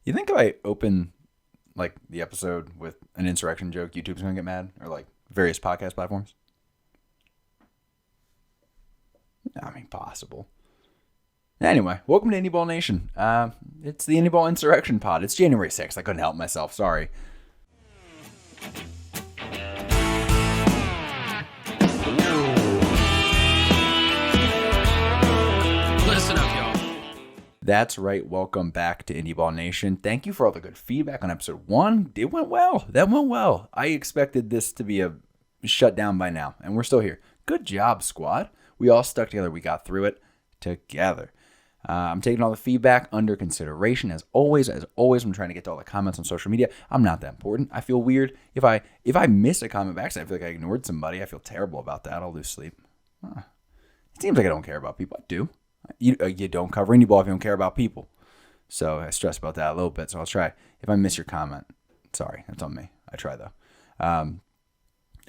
You think if I open like the episode with an insurrection joke, YouTube's gonna get mad, or like various podcast platforms? I mean, possible. Anyway, welcome to Indie Ball Nation. It's the Indie Ball Insurrection Pod. It's January 6th. I couldn't help myself. Sorry. Listen up, y'all. That's right. Welcome back to Indie Ball Nation. Thank you for all the good feedback on episode 1. It went well. That went well. I expected this to be a shutdown by now, and we're still here. Good job, squad. We all stuck together. We got through it together. I'm taking all the feedback under consideration as always. I'm trying to get to all the comments on social media. I'm not that important. I feel weird if I miss a comment back. I feel like I ignored somebody. I feel terrible about that. I'll lose sleep. It seems like I don't care about people. I do. You don't cover Indie Ball if you don't care about people. So I stress about that a little bit. So I'll try. If I miss your comment, sorry, that's on me. I try though.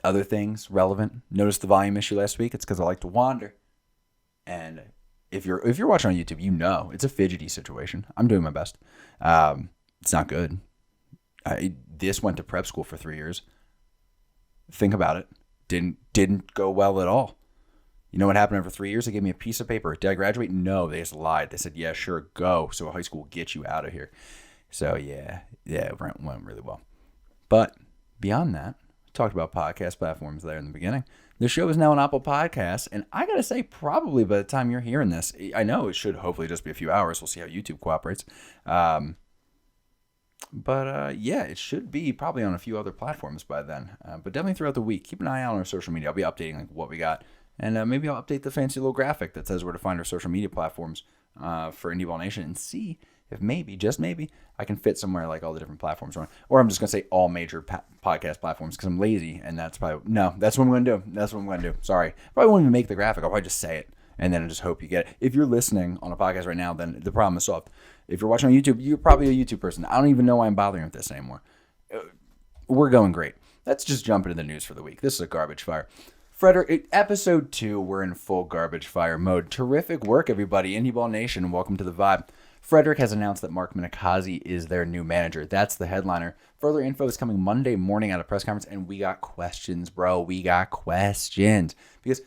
Other things relevant. Notice the volume issue last week. It's because I like to wander. And if you're watching on YouTube, you know it's a fidgety situation. I'm doing my best. It's not good. This went to prep school for 3 years. Think about it. Didn't go well at all. You know what happened after 3 years? They gave me a piece of paper. Did I graduate? No, they just lied. They said, yeah, sure, go. So high school will get you out of here. So yeah, it went really well. But beyond that, we talked about podcast platforms there in the beginning. The show is now on Apple Podcasts, and I gotta say, probably by the time you're hearing this, I know it should hopefully just be a few hours. We'll see how YouTube cooperates. But yeah, it should be probably on a few other platforms by then. But definitely throughout the week, keep an eye out on our social media. I'll be updating like what we got. And maybe I'll update the fancy little graphic that says where to find our social media platforms for Indie Ball Nation and see if maybe, just maybe, I can fit somewhere like all the different platforms. Or I'm just going to say all major podcast platforms because I'm lazy. And that's probably, no, that's what I'm going to do. That's what I'm going to do. Sorry. I probably won't even make the graphic. I'll probably just say it. And then I just hope you get it. If you're listening on a podcast right now, then the problem is solved. If you're watching on YouTube, you're probably a YouTube person. I don't even know why I'm bothering with this anymore. We're going great. Let's just jump into the news for the week. This is a garbage fire. Frederick, episode 2, we're in full garbage fire mode. Terrific work, everybody. Indie Ball Nation, welcome to the vibe. Frederick has announced that Mark Minikazi is their new manager. That's the headliner. Further info is coming Monday morning at a press conference, and we got questions, bro. We got questions. Because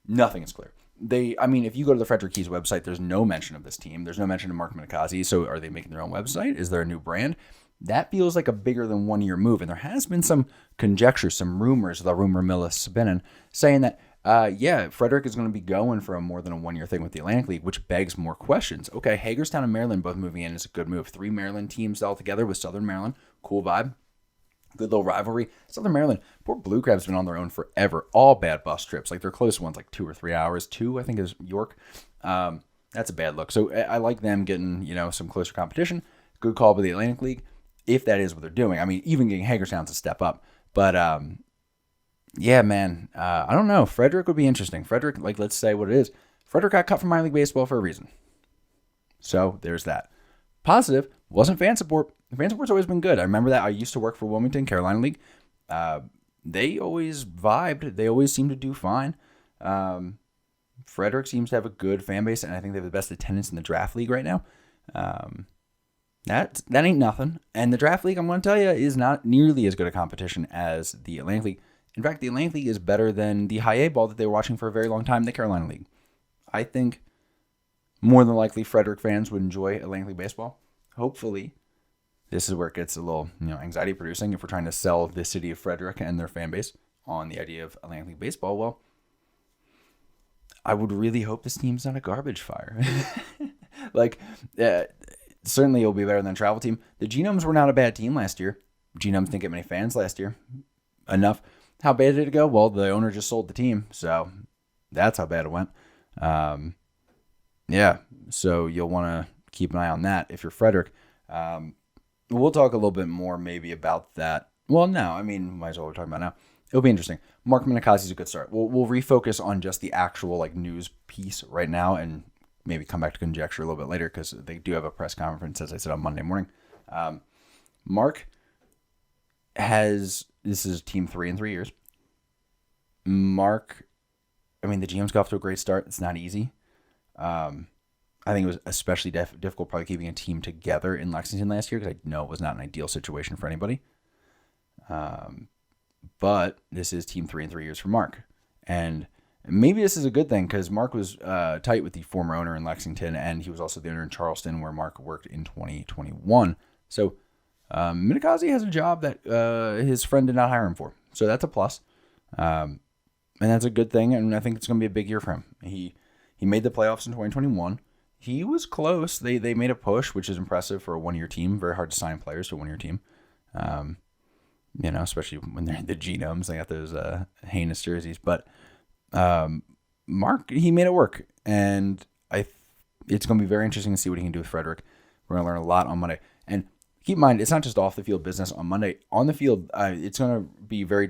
nothing is clear. If you go to the Frederick Keys website, there's no mention of this team. There's no mention of Mark Minikazi. So are they making their own website? Is there a new brand? That feels like a bigger than 1 year move. And there has been some conjecture, some rumors, the rumor mill is spinning, saying that, Frederick is going to be going for a more than a 1 year thing with the Atlantic League, which begs more questions. Okay, Hagerstown and Maryland both moving in is a good move. 3 Maryland teams all together with Southern Maryland. Cool vibe. Good little rivalry. Southern Maryland, poor Blue Crab's been on their own forever. All bad bus trips. Like their closest one's like 2 or 3 hours. 2, I think, is York. That's a bad look. So I like them getting, some closer competition. Good call by the Atlantic League. If that is what they're doing. I mean, even getting Hagerstown's a step up. But, yeah, man, I don't know. Frederick would be interesting. Frederick, let's say what it is. Frederick got cut from minor league baseball for a reason. So there's that. Positive, wasn't fan support. Fan support's always been good. I remember that. I used to work for Wilmington, Carolina League. They always vibed. They always seemed to do fine. Frederick seems to have a good fan base, and I think they have the best attendance in the draft league right now. That ain't nothing. And the draft league, I'm going to tell you, is not nearly as good a competition as the Atlantic League. In fact, the Atlantic League is better than the high A ball that they were watching for a very long time, the Carolina League. I think more than likely Frederick fans would enjoy Atlantic League baseball. Hopefully, this is where it gets a little anxiety producing if we're trying to sell the city of Frederick and their fan base on the idea of Atlantic League baseball. Well, I would really hope this team's not a garbage fire. Certainly it'll be better than a travel team. The Genomes were not a bad team last year. Genomes didn't get many fans last year. Enough. How bad did it go? Well, the owner just sold the team, so that's how bad it went. So you'll want to keep an eye on that if you're Frederick. We'll talk a little bit more maybe about that. Well, no, might as well we're talking about now. It'll be interesting. Mark Minikazi is a good start. We'll refocus on just the actual news piece right now and maybe come back to conjecture a little bit later because they do have a press conference, as I said, on Monday morning. Mark this is team 3 in 3 years. Mark, the GM's got off to a great start. It's not easy. I think it was especially difficult probably keeping a team together in Lexington last year because I know it was not an ideal situation for anybody. But this is team 3 in 3 years for Mark. And maybe this is a good thing because Mark was tight with the former owner in Lexington, and he was also the owner in Charleston where Mark worked in 2021. So Minikazi has a job that his friend did not hire him for. So that's a plus. And that's a good thing, and I think it's going to be a big year for him. He made the playoffs in 2021. He was close. They made a push, which is impressive for a one-year team. Very hard to sign players to a one-year team. Especially when they're in the genomes. They got those heinous jerseys. But Mark, he made it work. And it's going to be very interesting to see what he can do with Frederick. We're going to learn a lot on Monday. And keep in mind, it's not just off the field business on Monday. On the field, it's going to be very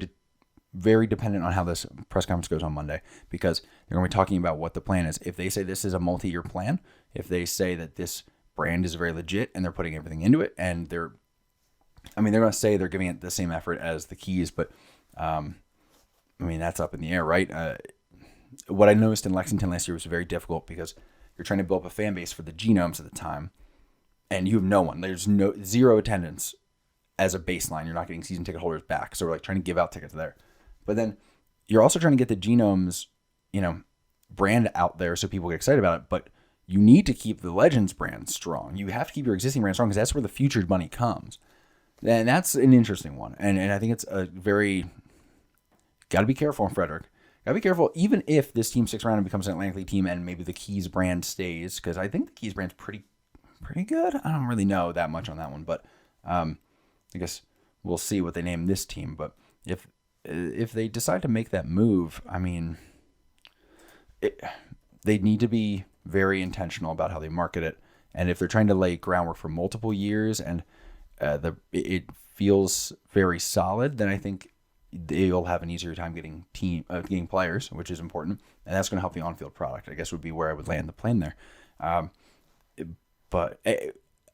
dependent on how this press conference goes on Monday, because they're going to be talking about what the plan is. If they say this is a multi-year plan, if they say that this brand is very legit and they're putting everything into it, and they're going to say they're giving it the same effort as the Keys, but that's up in the air, right? What I noticed in Lexington last year was very difficult because you're trying to build up a fan base for the genomes at the time, and you have no one. There's zero attendance as a baseline. You're not getting season ticket holders back, so we're like trying to give out tickets there. But then you're also trying to get the genomes, brand out there so people get excited about it. But you need to keep the Legends brand strong. You have to keep your existing brand strong because that's where the future money comes. And that's an interesting one. And I think it's a very, got to be careful on Frederick. Got to be careful, even if this team sticks around and becomes an Atlantic League team and maybe the Keys brand stays, because I think the Keys brand's pretty good. I don't really know that much on that one, but I guess we'll see what they name this team. But if they decide to make that move, they need to be very intentional about how they market it. And if they're trying to lay groundwork for multiple years and it feels very solid, then I think they'll have an easier time getting players, which is important, and that's going to help the on-field product. I guess would be where I would land the plane there. But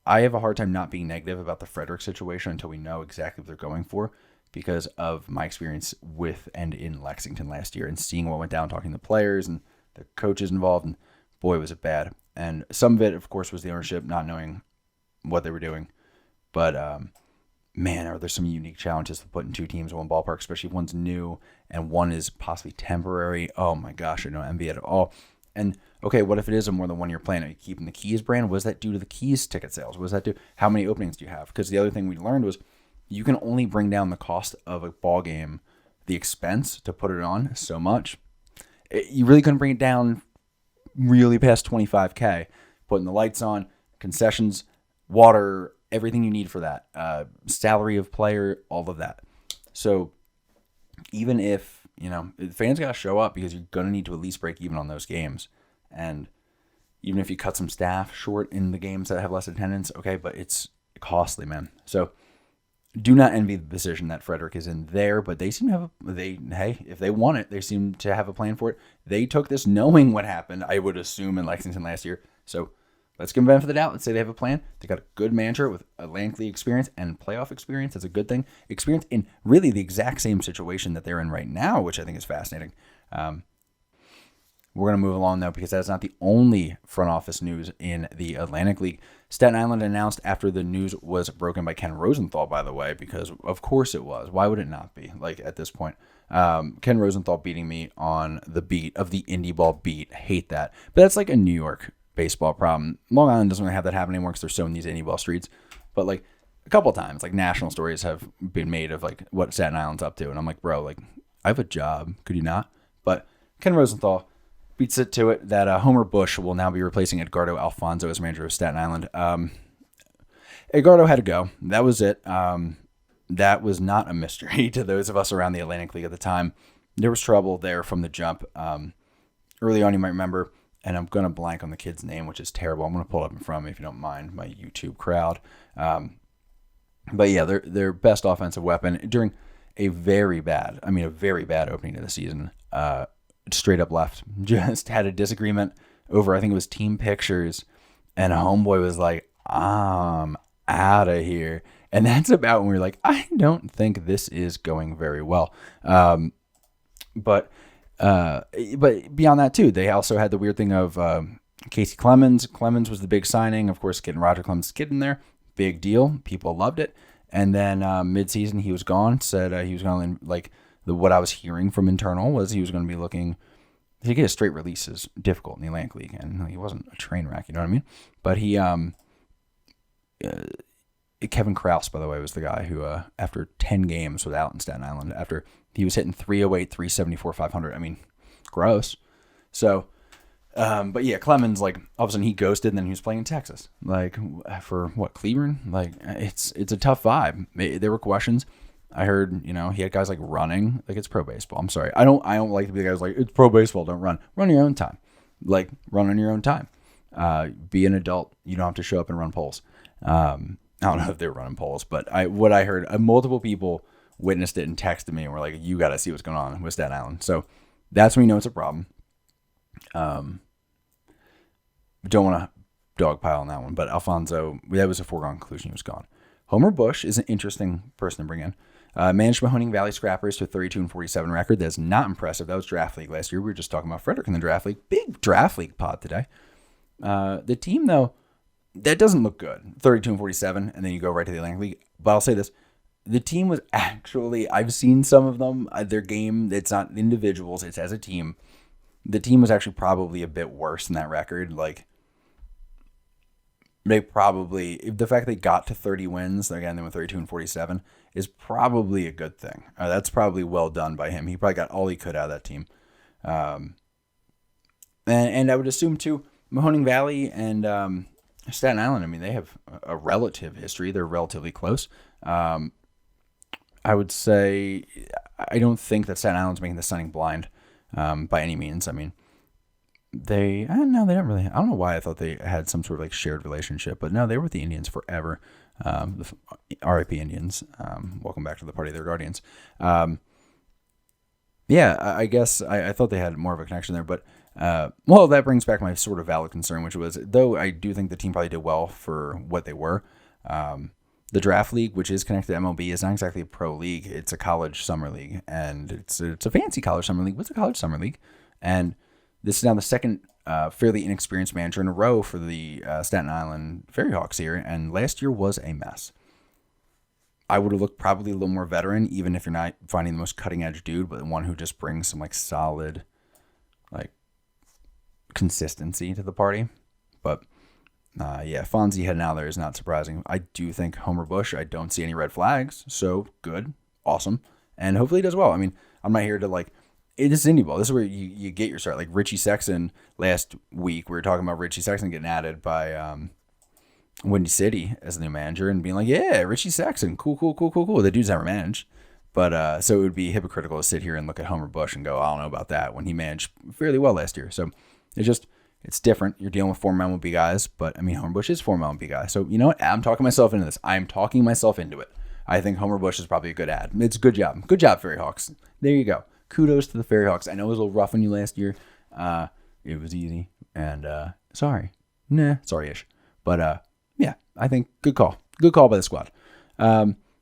I have a hard time not being negative about the Frederick situation until we know exactly what they're going for, because of my experience with and in Lexington last year and seeing what went down, talking to the players and the coaches involved, and boy, was it bad. And some of it, of course, was the ownership not knowing what they were doing. But, man, are there some unique challenges to putting two teams in one ballpark, especially if one's new and one is possibly temporary. Oh, my gosh, I don't envy it at all. And, okay, what if it is a more than one-year plan? Are you keeping the Keys brand? What does that do to the Keys ticket sales? What does that do? How many openings do you have? Because the other thing we learned was you can only bring down the cost of a ball game, the expense to put it on, so much. You really couldn't bring it down really past $25K. Putting the lights on, concessions, water, everything you need for that, salary of player, all of that. So even if, fans got to show up because you're going to need to at least break even on those games. And even if you cut some staff short in the games that have less attendance, okay, but it's costly, man. So do not envy the position that Frederick is in there, but they seem to have if they want it, they seem to have a plan for it. They took this knowing what happened, I would assume, in Lexington last year. So let's give them benefit of the doubt. Let's say they have a plan. They got a good manager with Atlantic League experience and playoff experience. That's a good thing. Experience in really the exact same situation that they're in right now, which I think is fascinating. We're going to move along, though, because that's not the only front office news in the Atlantic League. Staten Island announced after the news was broken by Ken Rosenthal, by the way, because of course it was. Why would it not be, at this point? Ken Rosenthal beating me on the beat of the Indy ball beat. Hate that. But that's like a New York baseball problem. Long Island doesn't really have that happen anymore because they're so in these Indy ball streets. But, a couple times, national stories have been made of, what Staten Island's up to. And I'm like, bro, I have a job. Could you not? But Ken Rosenthal beats it to it that Homer Bush will now be replacing Edgardo Alfonso as manager of Staten Island. Edgardo had to go. That was it. That was not a mystery to those of us around the Atlantic League at the time. There was trouble there from the jump. Early on, you might remember, and I'm going to blank on the kid's name, which is terrible. I'm going to pull it up in front of me if you don't mind, my YouTube crowd. But yeah, their best offensive weapon during a very bad opening to the season. Straight up left. Just had a disagreement over, I think it was team pictures, and a homeboy was like, I'm out of here. And that's about when we were like, I don't think this is going very well. But beyond that too, they also had the weird thing of Casey Clemens. Clemens was the big signing. Of course, getting Roger Clemens' kid in there. Big deal. People loved it. And then midseason, he was gone. Said he was going to, like, what I was hearing from internal was he was going to be looking to get a straight release is difficult in the Atlantic League. And he wasn't a train wreck, you know what I mean? But he, Kevin Krause, by the way, was the guy who, after 10 games was out in Staten Island, after he was hitting 308, 374, 500. I mean, gross. So, but yeah, Clemens, like, all of a sudden he ghosted, and then he was playing in Texas. Like, for what, Cleveland? Like, it's a tough vibe. There were questions. I heard, he had guys like running. Like, it's pro baseball. I'm sorry. I don't like to be the guys like, it's pro baseball, don't run. Run your own time. Like, run on your own time. Be an adult. You don't have to show up and run polls. I don't know if they were running polls, but what I heard, multiple people witnessed it and texted me and were like, you got to see what's going on with Staten Island. So that's when you know it's a problem. Don't want to dogpile on that one, but Alfonso, that was a foregone conclusion. He was gone. Homer Bush is an interesting person to bring in. Managed Mahoning Valley Scrappers to a 32-47 record. That's not impressive. That was draft league last year. We were just talking about Frederick in the draft league. Big draft league pod today. The team, though, that doesn't look good. 32-47, and then you go right to the Atlantic League. But I'll say this. The team was actually, I've seen some of them, their game, it's not individuals, it's as a team. The team was actually probably a bit worse than that record. Like, they probably, the fact they got to 30 wins, again, they went 32-47, is probably a good thing. That's probably well done by him. He probably got all he could out of that team. And I would assume, too, Mahoning Valley and Staten Island, I mean, they have a relative history. They're relatively close. I would say I don't think that Staten Island's making the signing blind by any means. I mean, they don't really. I don't know why I thought they had some sort of like shared relationship, but no, they were with the Indians forever. The RIP Indians. Welcome back to the party of their guardians. Yeah, I guess I thought they had more of a connection there, but well, that brings back my sort of valid concern, which was, though I do think the team probably did well for what they were. The draft league, which is connected to MLB, is not exactly a pro league. It's a college summer league, and it's a fancy college summer league. What's a college summer league? And this is now the second fairly inexperienced manager in a row for the Staten Island Fairy Hawks here, and last year was a mess. I would have looked probably a little more veteran, even if you're not finding the most cutting edge dude, but one who just brings some like solid, like, consistency to the party. But yeah, Fonzie heading out there is not surprising. I do think Homer Bush, I don't see any red flags, so good, awesome, and hopefully he does well. I mean, I'm not here to like, this is Indy ball. This is where you get your start. Like Richie Sexton last week, we were talking about Richie Sexton getting added by Windy City as the new manager and being like, yeah, Richie Sexton, cool. The dude's never managed. But so it would be hypocritical to sit here and look at Homer Bush and go, I don't know about that, when he managed fairly well last year. So it's different. You're dealing with former MLB guys, but I mean, Homer Bush is former MLB guy. So you know what? I'm talking myself into this. I'm talking myself into it. I think Homer Bush is probably a good ad. It's a good job. Good job, Fairy Hawks. There you go. Kudos to the Fairy Hawks. I know it was a little rough on you last year. It was easy. And sorry-ish. But yeah, I think good call. Good call by the squad.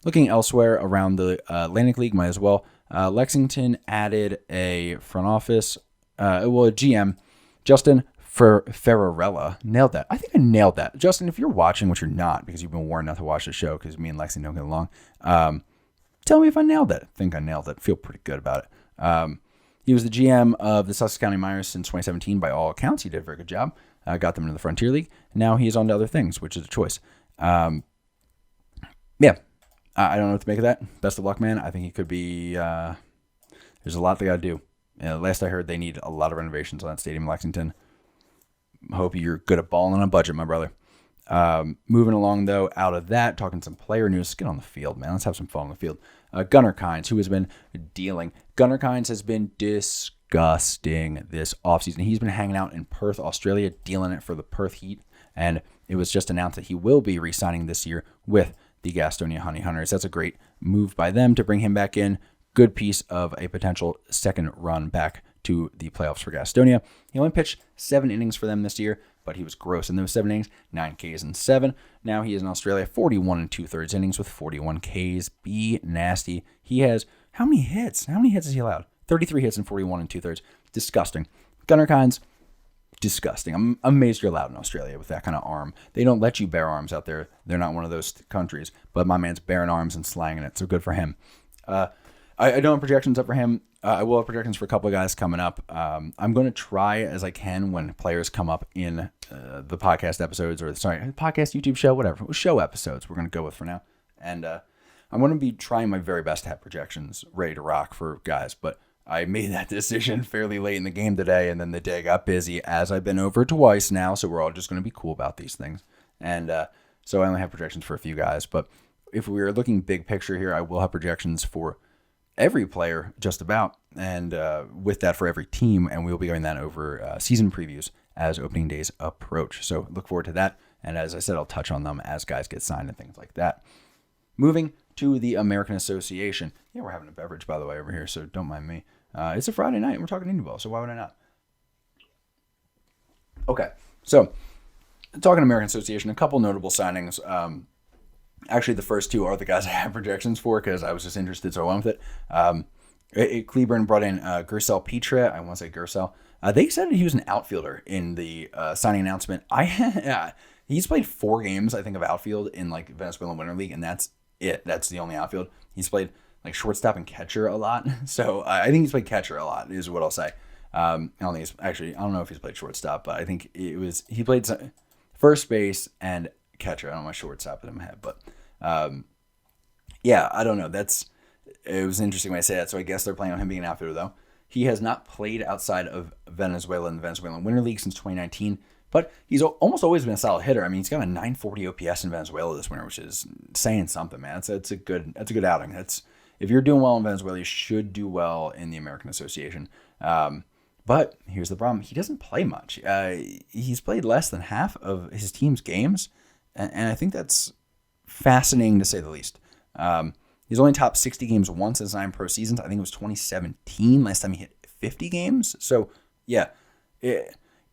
Looking elsewhere around the Atlantic League, might as well. Lexington added a front office, a GM, Justin Ferrarella. Nailed that. I think I nailed that. Justin, if you're watching, which you're not because you've been warned not to watch the show because me and Lexington don't get along, tell me if I nailed it. I think I nailed it. Feel pretty good about it. He was the GM of the Sussex County Miners since 2017. By all accounts, he did a very good job. Got them into the Frontier League. Now he is on to other things, which is a choice. Yeah, I don't know what to make of that. Best of luck, man. I think he could be. There's a lot they got to do. Last I heard, they need a lot of renovations on that stadium in Lexington. Hope you're good at balling on a budget, my brother. Moving along, though, out of that, talking some player news. Let's get on the field, man. Let's have some fun on the field. Gunnar Kynes, who has been dealing. Gunnar Kynes has been disgusting this offseason. He's been hanging out in Perth, Australia, dealing it for the Perth Heat. And it was just announced that he will be re-signing this year with the Gastonia Honey Hunters. That's a great move by them to bring him back in. Good piece of a potential second run back to the playoffs for Gastonia. He only pitched 7 innings for them this year, but he was gross in those 7 innings, 9 Ks and 7. Now he is in Australia, 41 2/3 innings with 41 Ks. Be nasty. He has, how many hits? How many hits is he allowed? 33 hits and 41 2/3. Disgusting. Gunnar Kynes, disgusting. I'm amazed you're allowed in Australia with that kind of arm. They don't let you bear arms out there. They're not one of those countries. But my man's bearing arms and slanging it, so good for him. I don't have projections up for him. I will have projections for a couple of guys coming up. I'm going to try as I can when players come up in the podcast episodes podcast, YouTube show, whatever. Show episodes we're going to go with for now. And I'm going to be trying my very best to have projections ready to rock for guys. But I made that decision fairly late in the game today, and then the day got busy, as I've been over twice now. So we're all just going to be cool about these things. And so I only have projections for a few guys. But if we are looking big picture here, I will have projections for every player just about, and with that for every team, and we'll be going that over season previews as opening days approach. So look forward to that, and as I said, I'll touch on them as guys get signed and things like that. Moving to the American Association. Yeah, we're having a beverage, by the way, over here, so don't mind me. It's a Friday night, and we're talking Indy ball, so why would I not? Okay, so talking American Association, a couple notable signings. Actually, the first two are the guys I have projections for because I was just interested, so I went with it. Cleburne brought in Gersel Petra. I want to say Gersel. They said he was an outfielder in the signing announcement. He's played 4 games, I think, of outfield in like Venezuelan Winter League, and that's it. That's the only outfield. He's played like shortstop and catcher a lot, so I think he's played catcher a lot, is what I'll say. I don't know if he's played shortstop, but I think he played first base and catcher. I don't know my shortstop in my head, but yeah, I don't know. It was interesting when I say that. So I guess they're planning on him being an outfielder, though. He has not played outside of Venezuela in the Venezuelan Winter League since 2019, but he's almost always been a solid hitter. I mean, he's got a 940 OPS in Venezuela this winter, which is saying something, man. That's a good outing. If you're doing well in Venezuela, you should do well in the American Association. But here's the problem: he doesn't play much. He's played less than half of his team's games, and I think that's fascinating to say the least. He's only topped 60 games once in his 9 pro seasons. I think it was 2017 last time he hit 50 games. So, yeah,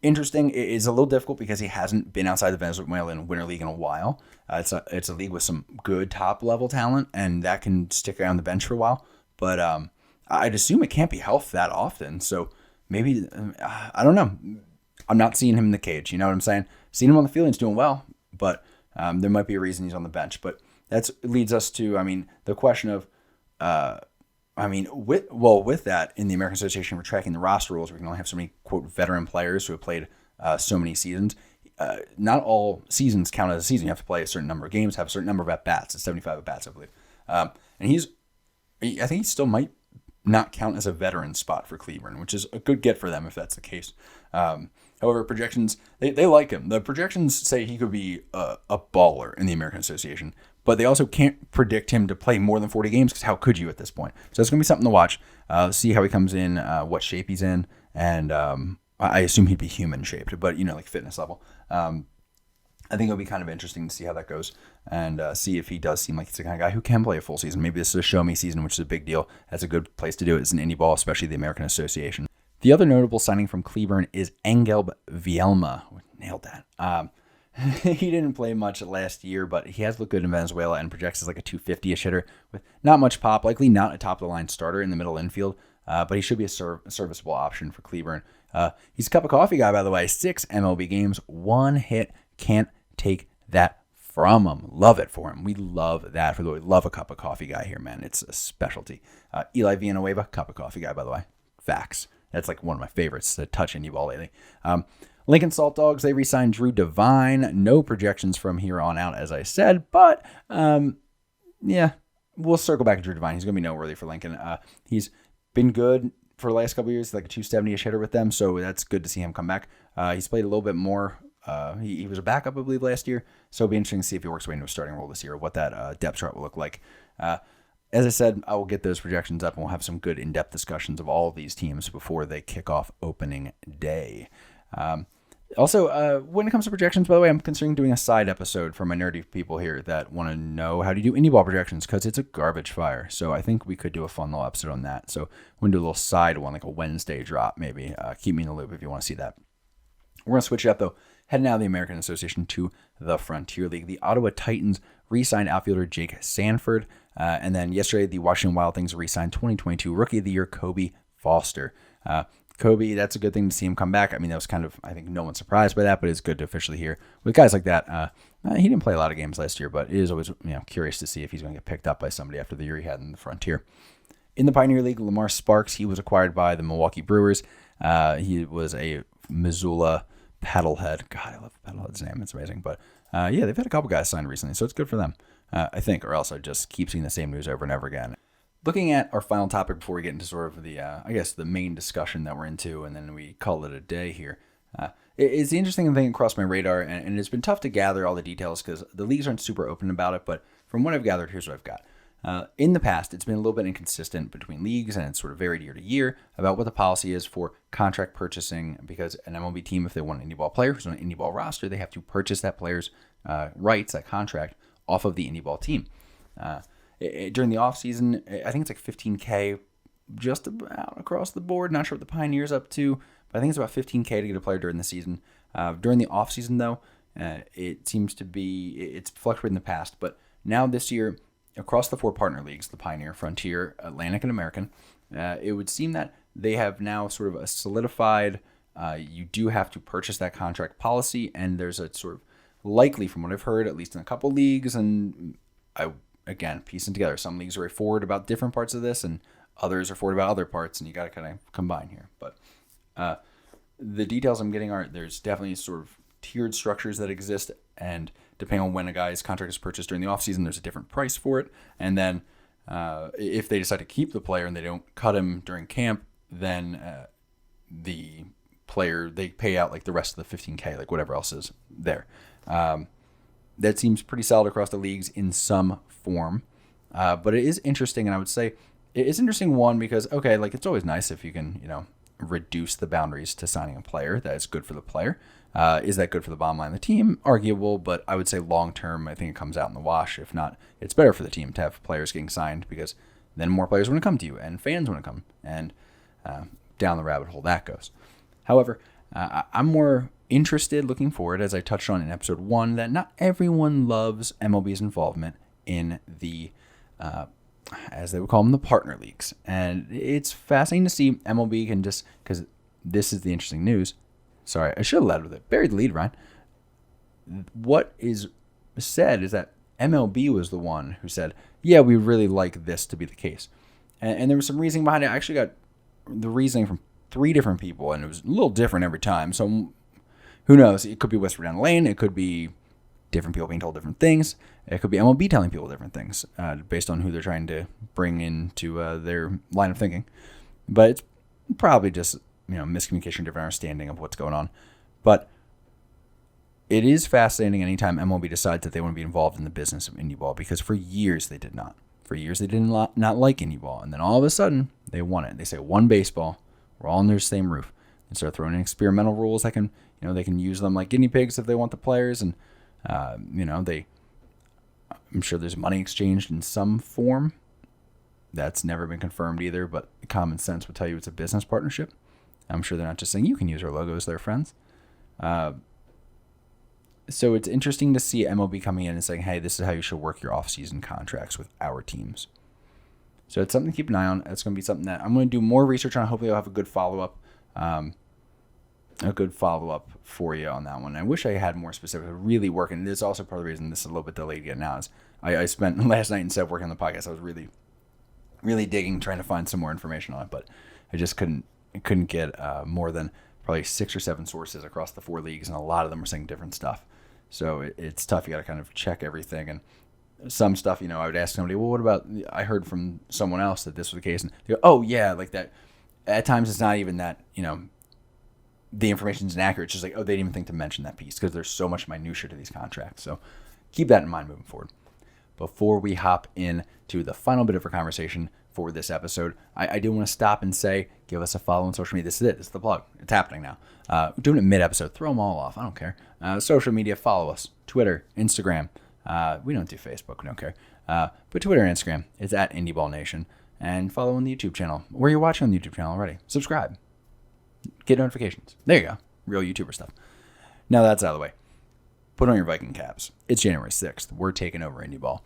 interesting. It is a little difficult because he hasn't been outside the Venezuelan Winter League in a while. It's a league with some good top-level talent, and that can stick around the bench for a while. But I'd assume it can't be health that often. So maybe, I don't know. I'm not seeing him in the cage. You know what I'm saying? Seeing him on the field, he's doing well, but there might be a reason he's on the bench. But that leads us to, the question of, with that, in the American Association, we're tracking the roster rules. We can only have so many, quote, veteran players who have played so many seasons. Not all seasons count as a season. You have to play a certain number of games, have a certain number of at-bats. It's 75 at-bats, I believe. And I think he still might not count as a veteran spot for Cleburne, which is a good get for them if that's the case. However, projections, they like him. The projections say he could be a baller in the American Association, but they also can't predict him to play more than 40 games because how could you at this point? So it's going to be something to watch. See how he comes in, what shape he's in, and I assume he'd be human shaped, but like fitness level. I think it'll be kind of interesting to see how that goes and see if he does seem like he's the kind of guy who can play a full season. Maybe this is a show me season, which is a big deal. That's a good place to do it. It's an Indy ball, especially the American Association. The other notable signing from Cleburne is Engelb Vielma. Nailed that. He didn't play much last year, but he has looked good in Venezuela and projects as like a 250-ish hitter with not much pop, likely not a top-of-the-line starter in the middle infield, but he should be a serviceable option for Cleburne. He's a cup of coffee guy, by the way. 6 MLB games, 1 hit. Can't take that from him. Love it for him. We love that. We love a cup of coffee guy here, man. It's a specialty. Eli Villanueva, cup of coffee guy, by the way. Facts. That's like one of my favorites to touch Indy ball lately. Lincoln Salt Dogs, they re-signed Drew Devine. No projections from here on out, as I said, but yeah, we'll circle back to Drew Devine. He's going to be noteworthy for Lincoln. He's been good for the last couple of years, like a 270-ish hitter with them, so that's good to see him come back. He's played a little bit more. He was a backup, I believe, last year, so it'll be interesting to see if he works his way into a starting role this year, what that depth chart will look like. As I said, I will get those projections up, and we'll have some good in-depth discussions of all of these teams before they kick off opening day. Also, when it comes to projections, by the way, I'm considering doing a side episode for my nerdy people here that want to know how to do Indy ball projections because it's a garbage fire. So I think we could do a fun little episode on that. So we're going to do a little side one, like a Wednesday drop maybe. Keep me in the loop if you want to see that. We're going to switch it up, though. Heading out of the American Association to the Frontier League. The Ottawa Titans re-signed outfielder Jake Sanford. And then yesterday, the Washington Wild Things re-signed 2022 Rookie of the Year Kobe Foster. Kobe, that's a good thing to see him come back. I mean, that was kind of, I think no one's surprised by that, but it's good to officially hear with guys like that. He didn't play a lot of games last year, but it is always curious to see if he's going to get picked up by somebody after the year he had in the Frontier. In the Pioneer League, Lamar Sparks, he was acquired by the Milwaukee Brewers. He was a Missoula paddlehead. God, I love the paddlehead's name. It's amazing. But they've had a couple guys signed recently, so it's good for them, I think, or else I just keep seeing the same news over and over again. Looking at our final topic before we get into sort of the main discussion that we're into, and then we call it a day here. It's the interesting thing across my radar, and it's been tough to gather all the details because the leagues aren't super open about it, but from what I've gathered, here's what I've got. In the past, it's been a little bit inconsistent between leagues, and it's sort of varied year to year about what the policy is for contract purchasing, because an MLB team, if they want an Indy Ball player who's on an Indy Ball roster, they have to purchase that player's rights, that contract, off of the Indy Ball team. During the offseason, I think it's like $15K just about across the board. Not sure what the Pioneer's up to, but I think it's about $15K to get a player during the season. During the offseason, though, it seems to be, it's fluctuated in the past, but now this year, across the 4 partner leagues, the Pioneer, Frontier, Atlantic, and American, it would seem that they have now sort of a solidified, you do have to purchase that contract policy, and there's a sort of likely, from what I've heard, at least in a couple leagues, and again, piecing together. Some leagues are forward about different parts of this, and others are forward about other parts, and you got to kind of combine here. But the details I'm getting are there's definitely sort of tiered structures that exist, and depending on when a guy's contract is purchased during the offseason, there's a different price for it. And then if they decide to keep the player and they don't cut him during camp, then the player, they pay out like the rest of the $15K, like whatever else is there. That seems pretty solid across the leagues in some form. But it is interesting, and I would say it is interesting, one, because, okay, like it's always nice if you can, reduce the boundaries to signing a player. That is good for the player. Is that good for the bottom line of the team? Arguable, but I would say long term, I think it comes out in the wash. If not, it's better for the team to have players getting signed, because then more players want to come to you, and fans want to come, and down the rabbit hole that goes. However, I'm more interested, looking forward, as I touched on in episode 1, that not everyone loves MLB's involvement in the, as they would call them, the partner leagues. And it's fascinating to see MLB can just, because this is the interesting news. Sorry, I should have led with it. Buried the lead, Ryan. What is said is that MLB was the one who said, yeah, we really like this to be the case. And there was some reasoning behind it. I actually got the reasoning from 3 different people, and it was a little different every time. So who knows? It could be whispered down the lane. It could be different people being told different things. It could be MLB telling people different things based on who they're trying to bring into their line of thinking. But it's probably just miscommunication, different understanding of what's going on. But it is fascinating anytime MLB decides that they want to be involved in the business of Indy Ball, because for years they did not. For years they did not like Indy Ball, and then all of a sudden they want it. They say one baseball, we're all under the same roof, and start throwing in experimental rules that can, they can use them like guinea pigs if they want the players, and I'm sure there's money exchanged in some form. That's never been confirmed either, but common sense would tell you it's a business partnership. I'm sure they're not just saying you can use our logo as their friends. So it's interesting to see MLB coming in and saying, hey, this is how you should work your off-season contracts with our teams. So it's something to keep an eye on. It's going to be something that I'm going to do more research on. Hopefully I'll have a good follow-up. For you on that one. I wish I had more specific, really working. This is also part of the reason this is a little bit delayed getting out. Is I spent last night instead of working on the podcast, I was really, really digging, trying to find some more information on it, but I just couldn't get more than probably 6 or 7 sources across the 4 leagues, and a lot of them were saying different stuff. So it's tough. You got to kind of check everything, and some stuff, I would ask somebody, well, what about, I heard from someone else that this was the case, and they go, oh yeah, like that. At times it's not even that, the information is inaccurate. It's just like, oh, they didn't even think to mention that piece, because there's so much minutia to these contracts. So keep that in mind moving forward. Before we hop into the final bit of our conversation for this episode, I do want to stop and say, give us a follow on social media. This is it. This is the plug. It's happening now. We're doing it mid-episode. Throw them all off. I don't care. Social media, follow us. Twitter, Instagram. We don't do Facebook. We don't care. But Twitter and Instagram, it's at IndyBallNation. And follow on the YouTube channel, where you're watching on the YouTube channel already. Subscribe. Get notifications. There you go. Real YouTuber stuff. Now that's out of the way. Put on your Viking caps. It's January 6th. We're taking over Indy Ball.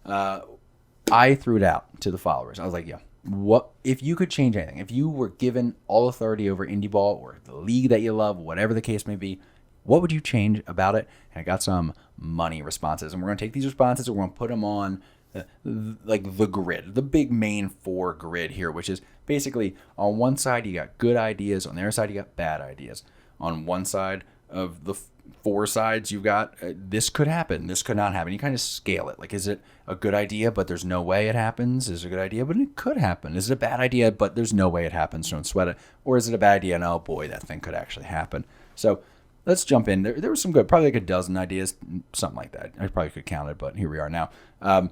I threw it out to the followers. I was like, yo, what if you could change anything? If you were given all authority over Indy ball or the league that you love, whatever the case may be, what would you change about it? And I got some money responses, and we're going to take these responses and we're going to put them on the grid, the big main 4 grid here, which is basically on one side you got good ideas, on the other side you got bad ideas. On one side of the 4 sides you've got this could happen, this could not happen. You kind of scale it. Like, is it a good idea but there's no way it happens? Is it a good idea but it could happen? Is it a bad idea but there's no way it happens, don't sweat it? Or is it a bad idea and oh boy, that thing could actually happen? So let's jump in. There was some good, probably like a dozen ideas, something like that. I probably could count it, but here we are now. I'm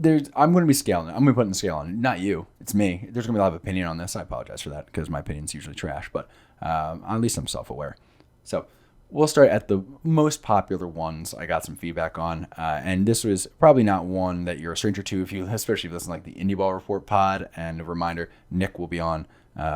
going to be scaling it. I'm going to put in the scale on it. Not you. It's me. There's going to be a lot of opinion on this. I apologize for that because my opinion's usually trash, but at least I'm self-aware. So we'll start at the most popular ones I got some feedback on. And this was probably not one that you're a stranger to, especially if you listen to like the Indy Ball Report pod. And a reminder, Nick will be on.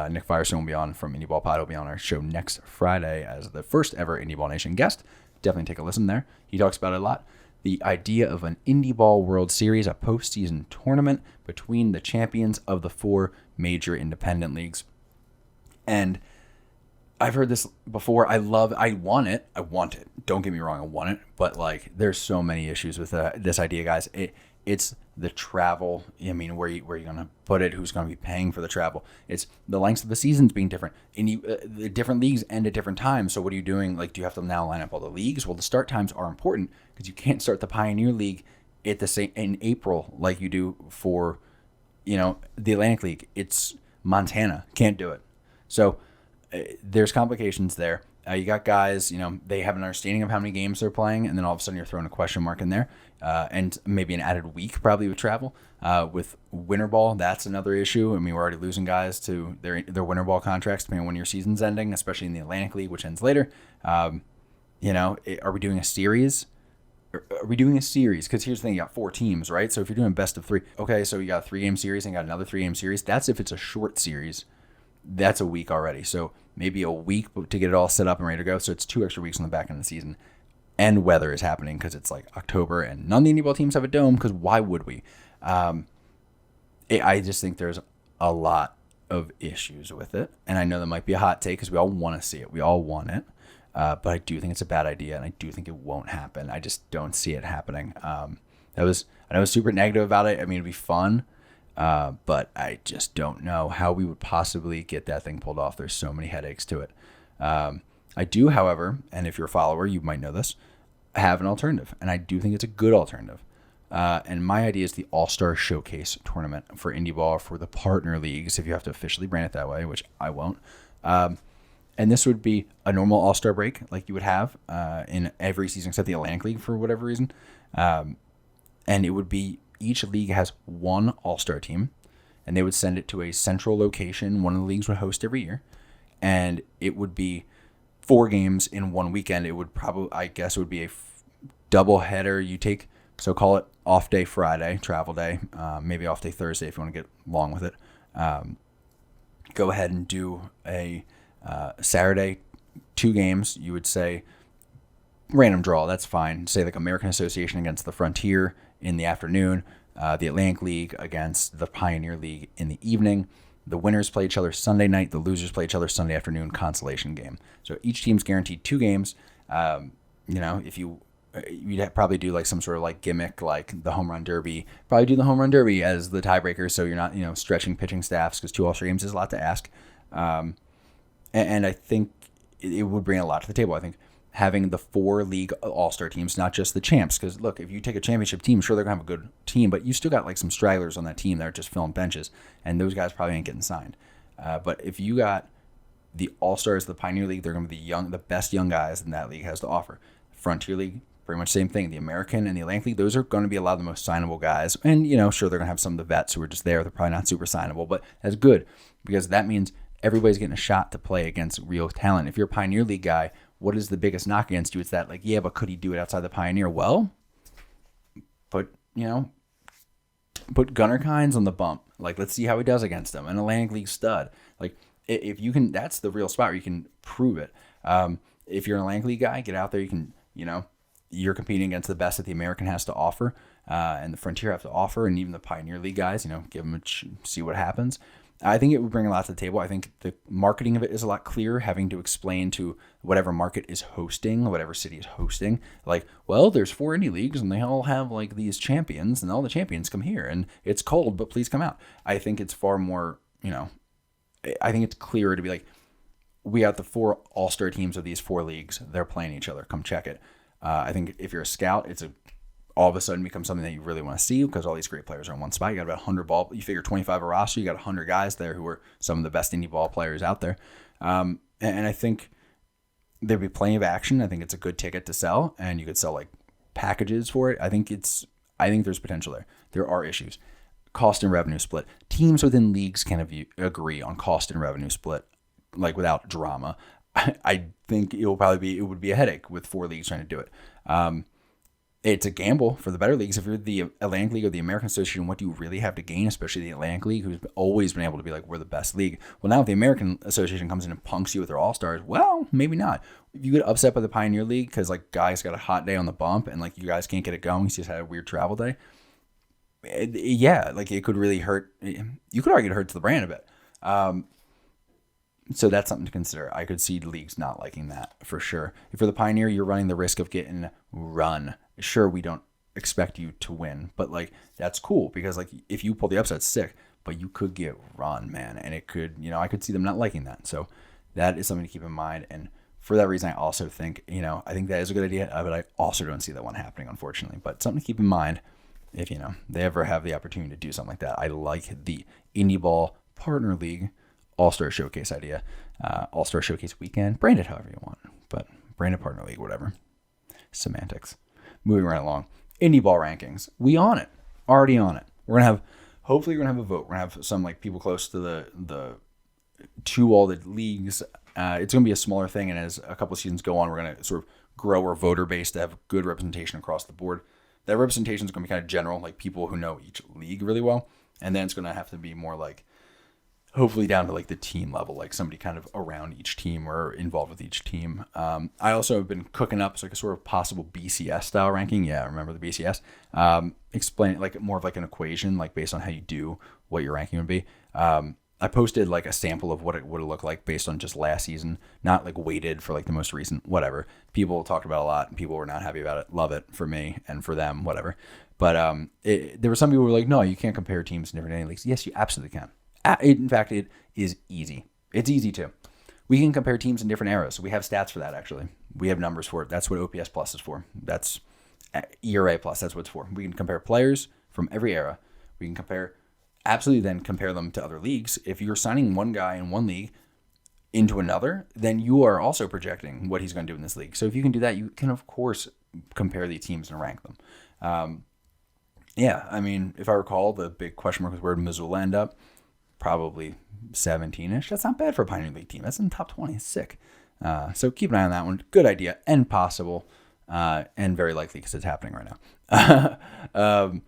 Nick Firestone will be on from Indy Ball Pod. He'll be on our show next Friday as the first ever Indy Ball Nation guest. Definitely take a listen there. He talks about it a lot. The idea of an Indy Ball World Series, a postseason tournament between the champions of the 4 major independent leagues. And I've heard this before. I want it. Don't get me wrong, I want it. But like, there's so many issues with this idea, guys. It's the travel. I mean, where you going to put it? Who's going to be paying for the travel? It's the lengths of the seasons being different. And the different leagues end at different times. So what are you doing? Like, do you have to now line up all the leagues? Well, the start times are important because you can't start the Pioneer League at the same in April like you do for, the Atlantic League. It's Montana. Can't do it. So there's complications there. You got guys, they have an understanding of how many games they're playing, and then all of a sudden you're throwing a question mark in there, and maybe an added week probably with travel. With winter ball, that's another issue. I mean, we're already losing guys to their winter ball contracts depending on when your season's ending, especially in the Atlantic League, which ends later. Are we doing a series? Are we doing a series? Because here's the thing, you got 4 teams, right? So if you're doing best of 3, okay, so you got a 3-game series and you got another 3-game series. That's if it's a short series. That's a week already. So maybe a week to get it all set up and ready to go. So it's 2 extra weeks on the back end of the season. And weather is happening because it's like October and none of the Indy Ball teams have a dome because why would we? I just think there's a lot of issues with it. And I know that might be a hot take because we all want to see it. We all want it. But I do think it's a bad idea and I do think it won't happen. I just don't see it happening. I was super negative about it. I mean, it'd be fun. But I just don't know how we would possibly get that thing pulled off. There's so many headaches to it. I do, however, and if you're a follower, you might know this, have an alternative. And I do think it's a good alternative. And my idea is the All-Star Showcase Tournament for Indy Ball for the partner leagues, if you have to officially brand it that way, which I won't. And this would be a normal All-Star break like you would have in every season except the Atlantic League for whatever reason. And it would be each league has 1 All-Star team, and they would send it to a central location one of the leagues would host every year. And it would be 4 games in one weekend. It would probably, I guess, it would be a double header. You take, so call it off day Friday, travel day, maybe off day Thursday if you want to get long with it. Go ahead and do a Saturday, 2 games. You would say random draw, that's fine. Say like American Association against the Frontier in the afternoon, the Atlantic League against the Pioneer League in the evening. The winners play each other Sunday night. The losers play each other Sunday afternoon, consolation game. So each team's guaranteed 2 games. If you'd probably do like some sort of like gimmick, like the home run derby. Probably do the home run derby as the tiebreaker, so you're not stretching pitching staffs because 2 All-Star games is a lot to ask. And I think it would bring a lot to the table. I think having the 4 league all-star teams, not just the champs. Because look, if you take a championship team, sure, they're going to have a good team, but you still got like some stragglers on that team that are just filling benches, and those guys probably ain't getting signed. But if you got the all-stars of the Pioneer League, they're going to be the best young guys that that league has to offer. Frontier League, pretty much same thing. The American and the Atlantic League, those are going to be a lot of the most signable guys. And, sure, they're going to have some of the vets who are just there. They're probably not super signable, but that's good because that means everybody's getting a shot to play against real talent. If you're a Pioneer League guy, what is the biggest knock against you? It's that, like, yeah, but could he do it outside the Pioneer? Well, put Gunnar Kynes on the bump. Like, let's see how he does against them. An Atlantic League stud. Like, if you can, that's the real spot where you can prove it. If you're an Atlantic League guy, get out there. You can, you're competing against the best that the American has to offer. and the Frontier have to offer, and even the Pioneer League guys, give them see what happens. I think it would bring a lot to the table. I think the marketing of it is a lot clearer, having to explain to whatever market is hosting, whatever city is hosting, like, well, there's 4 indie leagues and they all have like these champions, and all the champions come here, and it's cold, but please come out. I think it's far more, I think it's clearer to be like, we got the 4 all-star teams of these 4 leagues. They're playing each other. Come check it. I think if you're a scout, all of a sudden becomes something that you really want to see because all these great players are in one spot. You got about 100 ball. You figure 25 a roster. You got 100 guys there who are some of the best indie ball players out there. And I think there'd be plenty of action. I think it's a good ticket to sell, and you could sell like packages for it. I think there's potential there. There are issues. Cost and revenue split. Teams within leagues can agree on cost and revenue split, like without drama. I think it would be a headache with 4 leagues trying to do it. It's a gamble for the better leagues. If you're the Atlantic League or the American Association, what do you really have to gain, especially the Atlantic League, who's always been able to be like, we're the best league? Well, now if the American Association comes in and punks you with their all-stars, well, maybe not. If you get upset by the Pioneer League because like guys got a hot day on the bump and like you guys can't get it going, you just had a weird travel day, like it could really hurt. You could argue it hurts the brand a bit. So that's something to consider. I could see leagues not liking that for sure. If you're the Pioneer, you're running the risk of getting run. Sure, we don't expect you to win, but like that's cool because like if you pull the upset, sick, but you could get run, man, and it could, I could see them not liking that. So that is something to keep in mind. And for that reason, I also think, I think that is a good idea, but I also don't see that one happening, unfortunately. But something to keep in mind if they ever have the opportunity to do something like that. I like the Indie Ball Partner League All-Star Showcase idea, All-Star Showcase weekend, brand it however you want, but branded Partner League, whatever. Semantics. Moving right along. Indie Ball rankings. We on it. Already on it. Hopefully we're going to have a vote. We're going to have some like people close to to all the leagues. It's going to be a smaller thing, and as a couple of seasons go on, we're going to sort of grow our voter base to have good representation across the board. That representation is going to be kind of general, like people who know each league really well, and then it's going to have to be more like hopefully down to like the team level, like somebody kind of around each team or involved with each team. I also have been cooking up like a sort of possible BCS style ranking. Yeah, remember the BCS? Explain it like more of like an equation, like based on how you do what your ranking would be. I posted like a sample of what it would look like based on just last season, not like weighted for like the most recent, whatever. People talked about a lot and people were not happy about it. Love it for me and for them, whatever. But there were some people who were like, no, you can't compare teams in different leagues. Yes, you absolutely can. In fact, it is easy. It's easy too. We can compare teams in different eras. We have stats for that, actually. We have numbers for it. That's what OPS Plus is for. That's ERA Plus. That's what it's for. We can compare players from every era. We can compare them to other leagues. If you're signing one guy in one league into another, then you are also projecting what he's going to do in this league. So if you can do that, you can, of course, compare the teams and rank them. Yeah, I mean, if I recall, the big question mark was where did Missoula end up? Probably 17-ish. That's not bad for a Pioneer League team. That's in the top 20. It's sick. So keep an eye on that one. Good idea and possible and very likely because it's happening right now.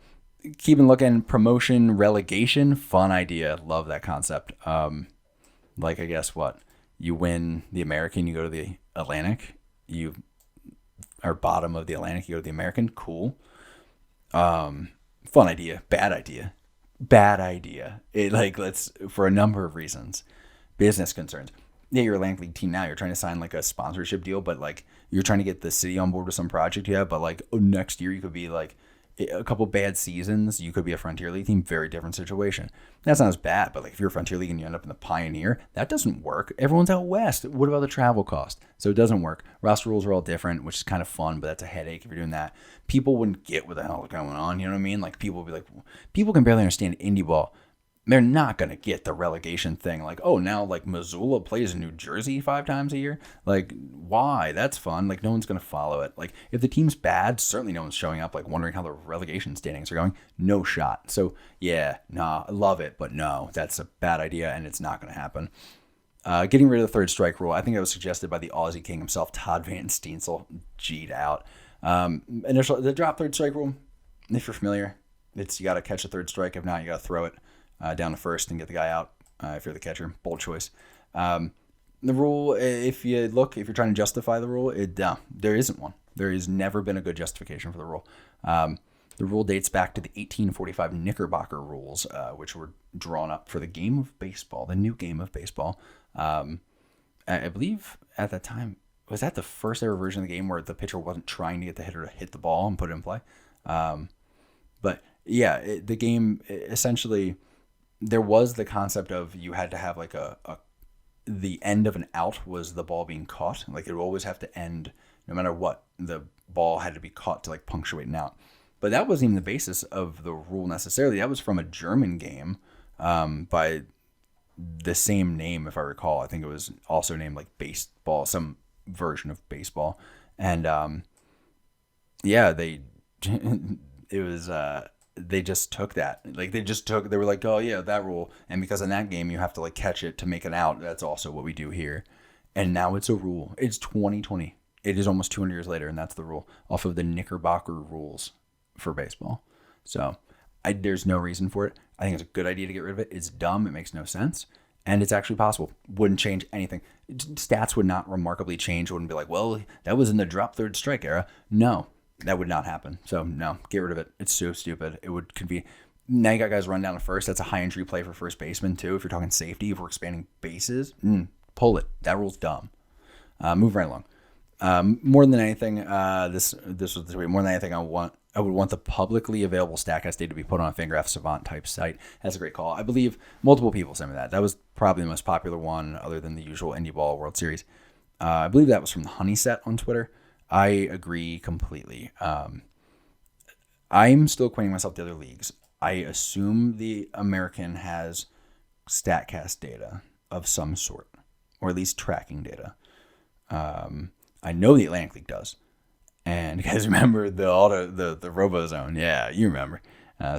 Keep and looking. Promotion, relegation. Fun idea. Love that concept. Like, I guess what? You win the American, you go to the Atlantic. You are bottom of the Atlantic, you go to the American. Cool. Fun idea. Bad idea. Let's for a number of reasons. Business concerns. Yeah, you're a Atlantic League team now. You're trying to sign like a sponsorship deal, but like you're trying to get the city on board with some project you have. But like next year, you could be like a couple bad seasons. You could be a Frontier League team. Very different situation. That's not as bad, but like if you're a Frontier League and you end up in the Pioneer, that doesn't work. Everyone's out west. What about the travel cost? So it doesn't work. Roster rules are all different, which is kind of fun, but that's a headache if you're doing that. People wouldn't get what the hell is going on. You know what I mean? Like people would be like, people can barely understand indie ball. They're not going to get the relegation thing. Like, oh, now like Missoula plays in New Jersey 5 times a year. Like, why? That's fun. Like, no one's going to follow it. Like, if the team's bad, certainly no one's showing up, like wondering how the relegation standings are going. No shot. So, yeah, nah, I love it. But no, that's a bad idea and it's not going to happen. Getting rid of the third strike rule. I think that was suggested by the Aussie King himself, Todd Van Steensel. G'd out. The drop third strike rule, if you're familiar, it's you got to catch a third strike. If not, you got to throw it down to first and get the guy out if you're the catcher. Bold choice. The rule, if you're trying to justify the rule, there isn't one. There has never been a good justification for the rule. The rule dates back to the 1845 Knickerbocker rules, which were drawn up for the game of baseball, the new game of baseball. I believe at that time, was that the first ever version of the game where the pitcher wasn't trying to get the hitter to hit the ball and put it in play? But yeah, the game essentially, there was the concept of you had to have like the end of an out was the ball being caught. Like it would always have to end no matter what. The ball had to be caught to like punctuate an out. But that wasn't even the basis of the rule necessarily. That was from a German game by the same name, if I recall. I think it was also named like baseball, some version of baseball. And yeah, they just took that. Like they were like, oh yeah, that rule. And because in that game you have to like catch it to make an out. That's also what we do here. And now it's a rule. It's 2020. It is almost 200 years later, and that's the rule off of the Knickerbocker rules for baseball. So there's no reason for it. I think it's a good idea to get rid of it. It's dumb. It makes no sense. And it's actually possible. Wouldn't change anything. Stats would not remarkably change. It wouldn't be like, well, that was in the drop third strike era. No, that would not happen. So no, get rid of it. It's so stupid. It would convene. Now you got guys run down to first. That's a high injury play for first baseman too. If you're talking safety, if we're expanding bases, pull it. That rule's dumb. Move right along. More than anything, this was the way. More than anything, I would want the publicly available StatCast data to be put on a Fangraph Savant type site. That's a great call. I believe multiple people sent me that. That was probably the most popular one, other than the usual Indy Ball World Series. I believe that was from the Honeyset on Twitter. I agree completely. I'm still acquainting myself to other leagues. I assume the American has StatCast data of some sort, or at least tracking data. I know the Atlantic League does. And you guys remember the RoboZone? Yeah, you remember.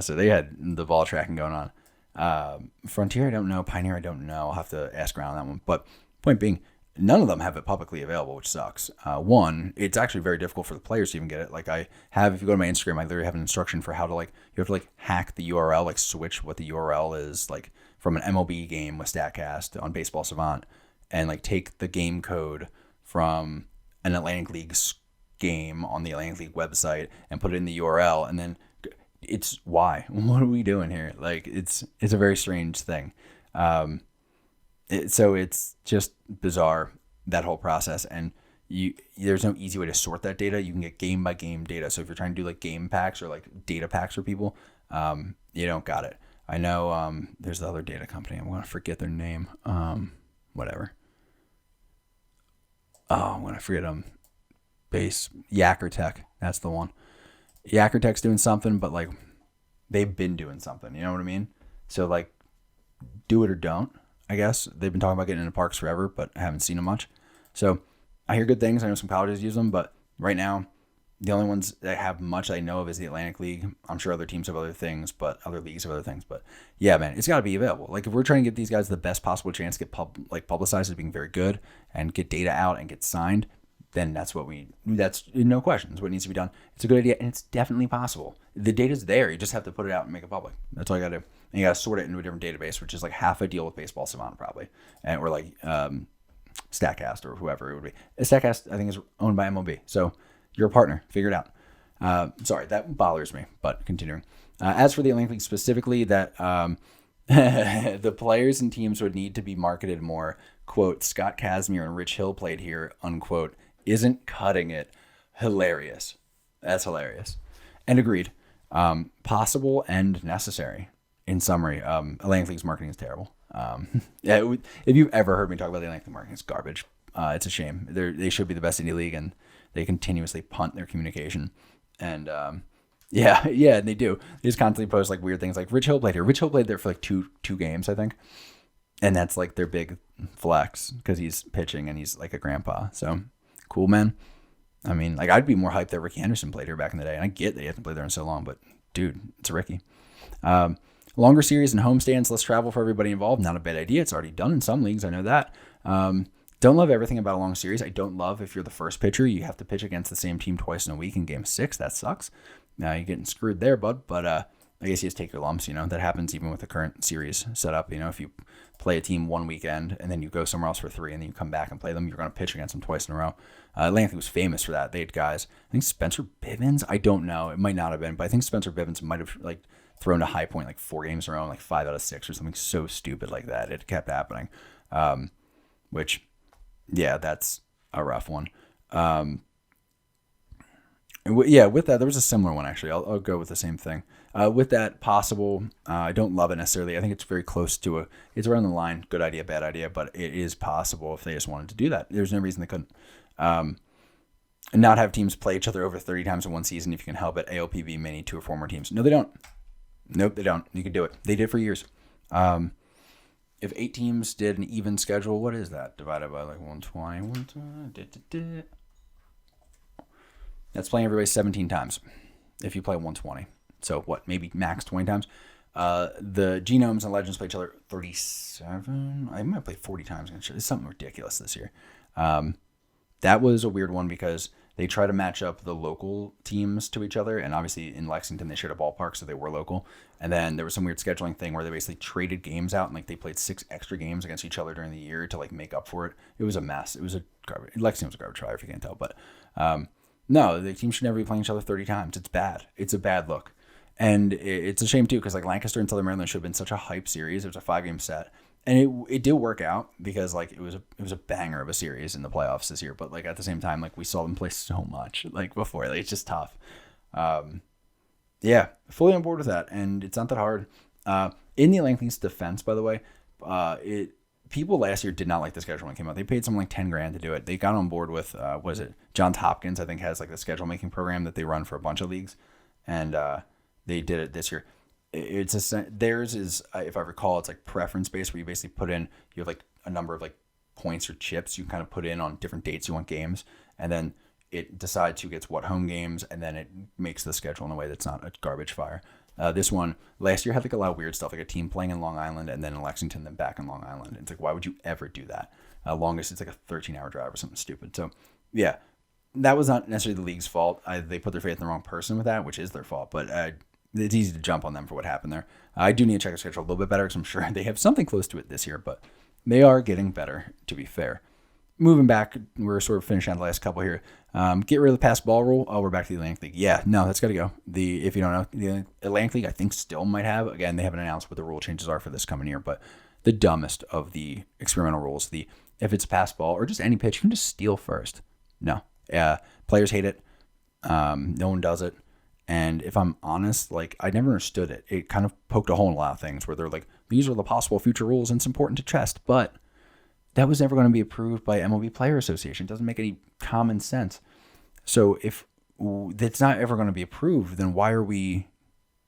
So they had the ball tracking going on. Frontier, I don't know. Pioneer, I don't know. I'll have to ask around that one. But point being, none of them have it publicly available, which sucks. One, it's actually very difficult for the players to even get it. Like I have, if you go to my Instagram, I literally have an instruction for how to like, you have to like hack the URL, like switch what the URL is, like from an MLB game with StatCast on Baseball Savant, and like take the game code from an Atlantic League game on the Atlantic League website and put it in the URL, and then it's why? What are we doing here? Like it's a very strange thing. So it's just bizarre, that whole process, and there's no easy way to sort that data. You can get game by game data. So if you're trying to do like game packs or like data packs for people, you don't got it. I know there's the other data company. I'm gonna forget their name. Whatever. Oh, I'm gonna forget them. Yacker Tech. That's the one. Yacker Tech's doing something, but like they've been doing something. You know what I mean? So like, do it or don't. I guess they've been talking about getting into parks forever, but I haven't seen them much. So I hear good things. I know some colleges use them, but right now, the only ones that have much I know of is the Atlantic League. I'm sure other teams have other things, but other leagues have other things. But yeah, man, it's got to be available. Like if we're trying to get these guys the best possible chance to get publicized as being very good and get data out and get signed, then that's no questions what needs to be done. It's a good idea, and it's definitely possible. The data's there. You just have to put it out and make it public. That's all you got to do. And you got to sort it into a different database, which is like half a deal with Baseball Savant probably, or like StatCast or whoever it would be. StatCast, I think, is owned by MLB. So you're a partner. Figure it out. Sorry, that bothers me, but continuing. As for the Atlantic League specifically, that the players and teams would need to be marketed more. Quote, Scott Kazmir and Rich Hill played here, unquote, isn't cutting it. Hilarious. That's hilarious. And agreed. Possible and necessary. In summary, Atlantic League's marketing is terrible. If you've ever heard me talk about the Atlantic League marketing, it's garbage. It's a shame. They should be the best indie league, and they continuously punt their communication. And yeah, they do. They just constantly post like weird things like Rich Hill played here. Rich Hill played there for like two games, I think. And that's like their big flex because he's pitching and he's like a grandpa. So cool, man. I mean, like I'd be more hyped that Ricky Henderson played here back in the day. And I get that he hasn't played there in so long, but dude, it's Ricky. Longer series and homestands, less travel for everybody involved. Not a bad idea. It's already done in some leagues. I know that. Don't love everything about a long series. I don't love if you're the first pitcher, you have to pitch against the same team twice in a week in game 6. That sucks. Now you're getting screwed there, bud. But I guess you just take your lumps. That happens even with the current series setup. If you play a team one weekend and then you go somewhere else for 3 and then you come back and play them, you're going to pitch against them twice in a row. Atlanta was famous for that. They had guys. I think Spencer Bivens. I don't know. It might not have been, but I think Spencer Bivens might have thrown to High Point 4 games in a row, 5 out of 6 or something so stupid like that. It kept happening, which, yeah, that's a rough one. With that, there was a similar one actually. I'll go with the same thing. With that possible, I don't love it necessarily. I think it's very close to it's around the line. Good idea, bad idea, but it is possible if they just wanted to do that. There's no reason they couldn't. Not have teams play each other over 30 times in one season if you can help it. ALPB mini 2 or 4 more teams. No, they don't. Nope, they don't. You can do it. They did for years. If 8 teams did an even schedule, what is that? Divided by 120. That's playing everybody 17 times if you play 120. So what, maybe max 20 times? The Genomes and Legends play each other 37. I might play 40 times. It's something ridiculous this year. That was a weird one because they try to match up the local teams to each other. And obviously in Lexington, they shared a ballpark, so they were local. And then there was some weird scheduling thing where they basically traded games out and they played 6 extra games against each other during the year to make up for it. It was a mess. It was a garbage. Lexington was a garbage fire if you can't tell. But no, the team should never be playing each other 30 times. It's bad. It's a bad look. And it's a shame, too, because Lancaster and Southern Maryland should have been such a hype series. It was a 5-game set. And it did work out because, it was a banger of a series in the playoffs this year. But, at the same time, we saw them play so much, before. It's just tough. Yeah, fully on board with that. And it's not that hard. In the Langley's defense, by the way, people last year did not like the schedule when it came out. They paid something like $10,000 to do it. They got on board with Johns Hopkins, I think, has the schedule making program that they run for a bunch of leagues, and they did it this year. Theirs is, if I recall, it's preference based, where you basically put in, you have a number of points or chips you kind of put in on different dates you want games, and then it decides who gets what home games, and then it makes the schedule in a way that's not a garbage fire. This one last year had a lot of weird stuff, a team playing in Long Island and then in Lexington, then back in Long Island. It's why would you ever do that? Longest, it's a 13-hour drive or something stupid. So yeah, that was not necessarily the league's fault. They put their faith in the wrong person with that, which is their fault. But it's easy to jump on them for what happened there. I do need to check the schedule a little bit better because I'm sure they have something close to it this year, but they are getting better, to be fair. Moving back, we're sort of finishing out the last couple here. Get rid of the pass ball rule. Oh, we're back to the Atlantic League. Yeah, no, that's got to go. If you don't know, the Atlantic League, I think, still might have. Again, they haven't announced what the rule changes are for this coming year, but the dumbest of the experimental rules, if it's a pass ball or just any pitch, you can just steal first. No. Players hate it. No one does it. And if I'm honest, I never understood it. It kind of poked a hole in a lot of things where they're these are the possible future rules and it's important to test, but that was never going to be approved by MLB Player Association. It doesn't make any common sense. So if that's not ever going to be approved, then why are we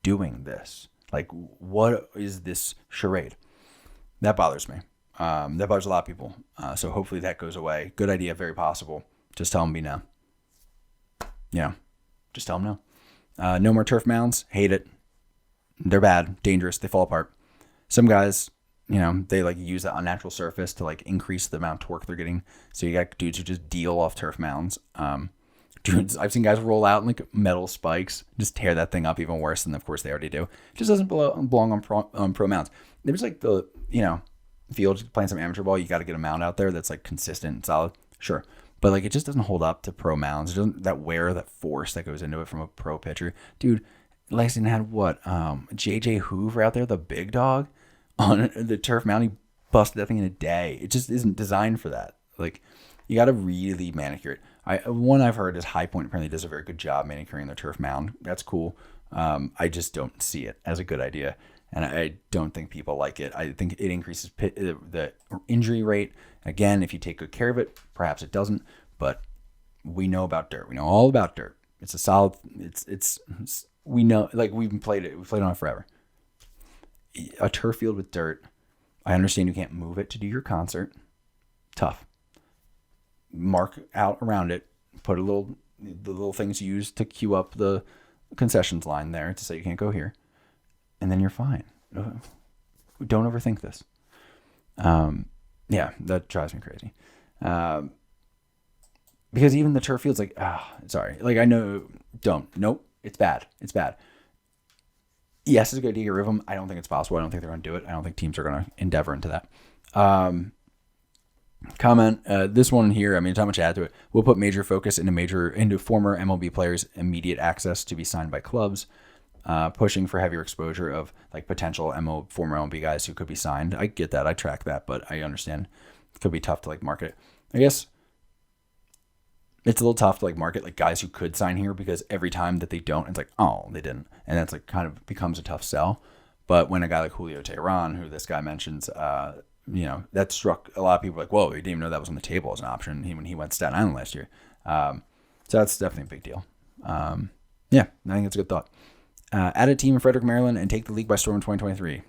doing this? What is this charade? That bothers me. That bothers a lot of people. So hopefully that goes away. Good idea, very possible. Just tell them be no. Just tell them no. No more turf mounds. Hate it. They're bad, dangerous. They fall apart. Some guys, they use that unnatural surface to increase the amount of torque they're getting. So you got dudes who just deal off turf mounds. Dudes, I've seen guys roll out metal spikes, just tear that thing up even worse than of course they already do. It just doesn't belong on pro mounds. There's the field playing some amateur ball, you got to get a mound out there that's consistent and solid. Sure. But it just doesn't hold up to pro mounds. It doesn't, that wear, that force that goes into it from a pro pitcher. Dude, Lexington had what? JJ Hoover out there, the big dog, on the turf mound. He busted that thing in a day. It just isn't designed for that. You got to really manicure it. One I've heard is High Point apparently does a very good job manicuring their turf mound. That's cool. I just don't see it as a good idea. And I don't think people like it. I think it increases the injury rate. Again, if you take good care of it, perhaps it doesn't. But we know about dirt. We know all about dirt. It's a solid. We know. We've played it. We've played on it forever. A turf field with dirt. I understand you can't move it to do your concert. Tough. Mark out around it. Put the little things you use to queue up the concessions line there to say you can't go here. And then you're fine. Don't overthink this. Yeah, that drives me crazy. Because even the turf field's sorry. I know, don't. Nope, it's bad. It's bad. yes, it's a good idea to get rid of him. I don't think it's possible. I don't think they're going to do it. I don't think teams are going to endeavor into that. Comment, this one here, I mean, it's not much to add to it. We'll put major focus into former MLB players' immediate access to be signed by clubs, pushing for heavier exposure of like potential former MLB guys who could be signed. I get that. I track that, but I understand it could be tough to like market. I guess it's a little tough to like market like guys who could sign here because every time that they don't, it's like, oh, they didn't. And that's like kind of becomes a tough sell. But when a guy like Julio Teheran, who this guy mentions, that struck a lot of people like, whoa, he didn't even know that was on the table as an option when he went to Staten Island last year. So that's definitely a big deal. Yeah, I think it's a good thought. Add a team in Frederick, Maryland, and take the league by storm in 2023. I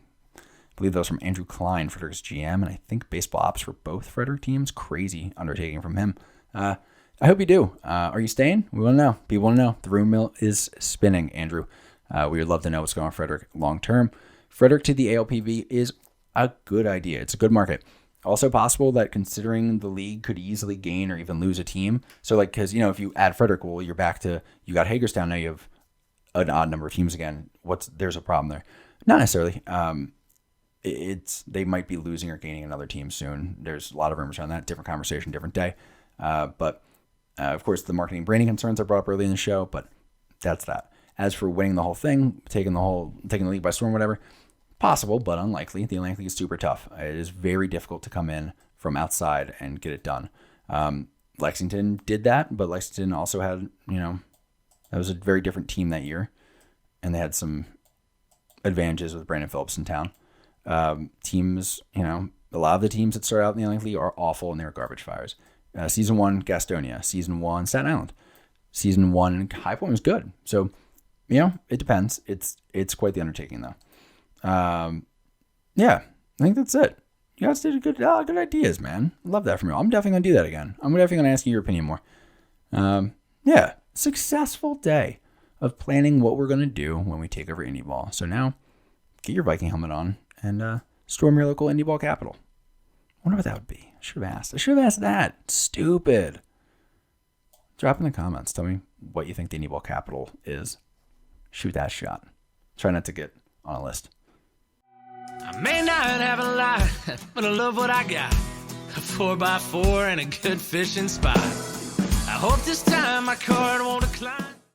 believe that was from Andrew Klein, Frederick's GM, and I think baseball ops for both Frederick teams. Crazy undertaking from him. I hope you do. Are you staying? We want to know. People want to know. The room mill is spinning, Andrew. We would love to know what's going on with Frederick long term. Frederick to the ALPV is a good idea. It's a good market. Also possible that considering the league could easily gain or even lose a team. So like, because, if you add Frederick, well, you're back to, you got Hagerstown. Now you have an odd number of teams again. There's a problem there. Not necessarily. They might be losing or gaining another team soon. There's a lot of rumors on that. Different conversation, different day. But of course, the marketing branding concerns are brought up early in the show, but that's that. As for winning the whole thing, taking the league by storm, whatever, possible, but unlikely. The Atlantic League is super tough. It is very difficult to come in from outside and get it done. Lexington did that, but Lexington also had, that was a very different team that year, and they had some advantages with Brandon Phillips in town. Teams, a lot of the teams that start out in the Atlantic League are awful and they're garbage fires. Season 1, Gastonia. Season 1, Staten Island. Season 1, High Point was good. So, it depends. It's quite the undertaking, though. Yeah, I think that's it. You guys did good ideas, man. Love that from you. I'm definitely going to do that again. I'm definitely going to ask you your opinion more. Yeah, successful day of planning what we're going to do when we take over Indy Ball. So now, get your Viking helmet on and storm your local Indy Ball capital. I wonder what that would be. I should have asked that. Stupid. Drop in the comments. Tell me what you think the Indy Ball capital is. Shoot that shot. Try not to get on a list. I may not have a lot, but I love what I got. A 4x4 and a good fishing spot. I hope this time my card won't decline.